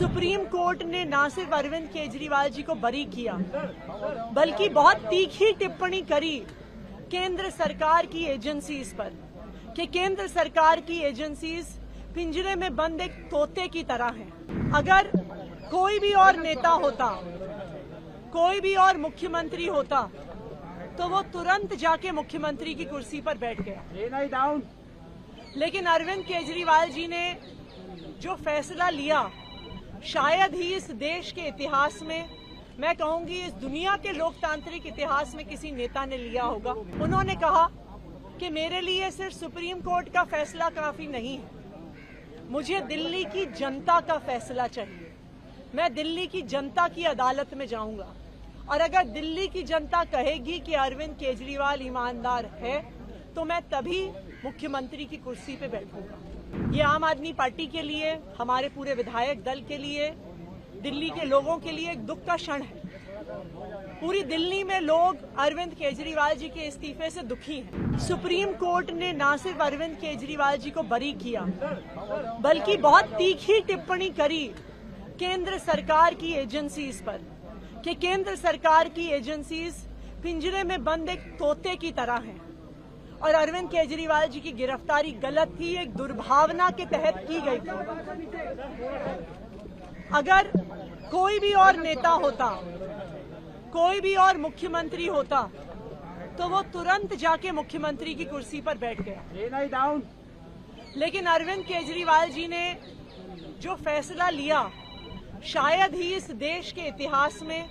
Supreme court ने न सिर्फ अरविंद केजरीवाल जी को बरी किया, बल्कि बहुत तीखी टिप्पणी करी केंद्र सरकार की एजेंसीज पर कि केंद्र सरकार की एजेंसीज पिंजरे में बंद एक तोते की तरह हैं। अगर कोई भी और नेता होता, कोई भी और मुख्यमंत्री होता, तो वो तुरंत जाके मुख्यमंत्री की कुर्सी पर बैठ गया। लेकिन अरविंद केजरीवाल जी ने जो फैसला लिया, शायद ही इस देश के इतिहास में, मैं कहूंगी इस दुनिया के लोकतांत्रिक इतिहास में किसी नेता ने लिया होगा। उन्होंने कहा कि मेरे लिए सिर्फ सुप्रीम कोर्ट का फैसला काफी नहीं है, मुझे दिल्ली की जनता का फैसला चाहिए। मैं दिल्ली की जनता की अदालत में जाऊंगा और अगर दिल्ली की जनता कहेगी कि अरविंद केजरीवाल ईमानदार है, तो मैं तभी मुख्यमंत्री की कुर्सी पे बैठूंगा। ये आम आदमी पार्टी के लिए, हमारे पूरे विधायक दल के लिए, दिल्ली के लोगों के लिए एक दुख का क्षण है। पूरी दिल्ली में लोग अरविंद केजरीवाल जी के इस्तीफे से दुखी हैं। सुप्रीम कोर्ट ने न सिर्फ अरविंद केजरीवाल जी को बरी किया, बल्कि बहुत तीखी टिप्पणी करी केंद्र सरकार की एजेंसीज पर कि केंद्र सरकार की एजेंसीज पिंजरे में बंद एक तोते की तरह हैं और अरविंद केजरीवाल जी की गिरफ्तारी गलत थी, एक दुर्भावना के तहत की गई थी। अगर कोई भी और नेता होता, कोई भी और मुख्यमंत्री होता, तो वो तुरंत जाके मुख्यमंत्री की कुर्सी पर बैठ गया। लेकिन अरविंद केजरीवाल जी ने जो फैसला लिया, शायद ही इस देश के इतिहास में,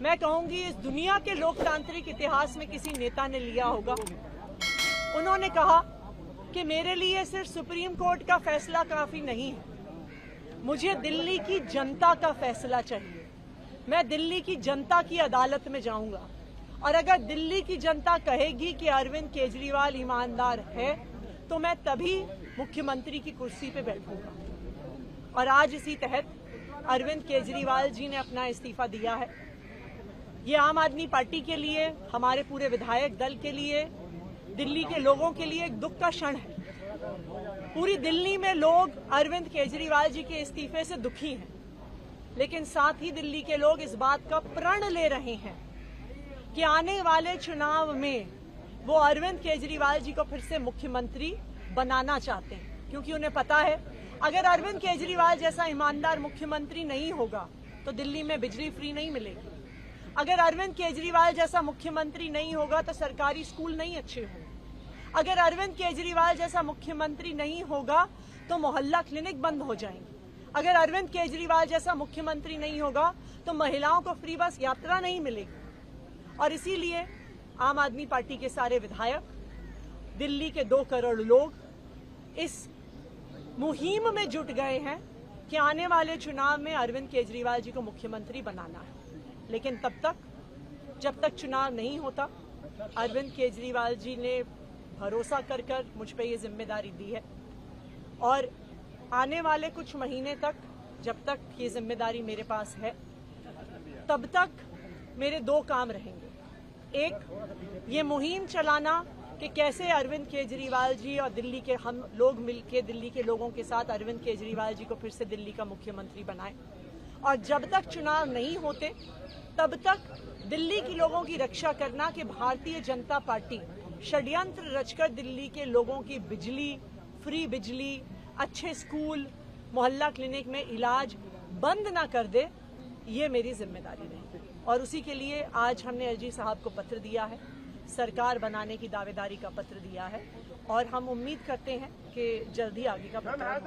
मैं कहूंगी इस दुनिया के लोकतांत्रिक इतिहास में किसी नेता ने लिया होगा। उन्होंने कहा कि मेरे लिए सिर्फ सुप्रीम कोर्ट का फैसला काफी नहीं है, मुझे दिल्ली की जनता का फैसला चाहिए। मैं दिल्ली की जनता की अदालत में जाऊंगा और अगर दिल्ली की जनता कहेगी कि अरविंद केजरीवाल ईमानदार है, तो मैं तभी मुख्यमंत्री की कुर्सी पे बैठूंगा। और आज इसी तहत अरविंद केजरीवाल जी ने अपना इस्तीफा दिया है। ये आम आदमी पार्टी के लिए, हमारे पूरे विधायक दल के लिए, दिल्ली के लोगों के लिए एक दुख का क्षण है। पूरी दिल्ली में लोग अरविंद केजरीवाल जी के इस्तीफे से दुखी हैं, लेकिन साथ ही दिल्ली के लोग इस बात का प्रण ले रहे हैं कि आने वाले चुनाव में वो अरविंद केजरीवाल जी को फिर से मुख्यमंत्री बनाना चाहते हैं, क्योंकि उन्हें पता है अगर अरविंद केजरीवाल जैसा ईमानदार मुख्यमंत्री नहीं होगा तो दिल्ली में बिजली फ्री नहीं मिलेगी। अगर अरविंद केजरीवाल जैसा मुख्यमंत्री नहीं होगा तो सरकारी स्कूल नहीं अच्छे होंगे। अगर अरविंद केजरीवाल जैसा मुख्यमंत्री नहीं होगा तो मोहल्ला क्लिनिक बंद हो जाएंगे। अगर अरविंद केजरीवाल जैसा मुख्यमंत्री नहीं होगा तो महिलाओं को फ्री बस यात्रा नहीं मिलेगी। और इसीलिए आम आदमी पार्टी के सारे विधायक, दिल्ली के 2 करोड़ लोग इस मुहिम में जुट गए हैं कि आने वाले चुनाव में अरविंद केजरीवाल जी को मुख्यमंत्री बनाना है। लेकिन तब तक, जब तक चुनाव नहीं होता, अरविंद केजरीवाल जी ने भरोसा कर मुझ पे ये जिम्मेदारी दी है और आने वाले कुछ महीने तक, जब तक ये जिम्मेदारी मेरे पास है, तब तक मेरे 2 काम रहेंगे। एक, ये मुहिम चलाना कि कैसे अरविंद केजरीवाल जी और दिल्ली के हम लोग मिलकर दिल्ली के लोगों के साथ अरविंद केजरीवाल जी को फिर से दिल्ली का मुख्यमंत्री बनाएं। और जब तक चुनाव नहीं होते, तब तक दिल्ली के लोगों की रक्षा करना कि भारतीय जनता पार्टी षड्यंत्र रचकर दिल्ली के लोगों की बिजली, फ्री बिजली, अच्छे स्कूल, मोहल्ला क्लिनिक में इलाज बंद ना कर दे, ये मेरी जिम्मेदारी रहेगी। और उसी के लिए आज हमने एलजी साहब को पत्र दिया है, सरकार बनाने की दावेदारी का पत्र दिया है और हम उम्मीद करते हैं कि जल्दी आगे का पत्र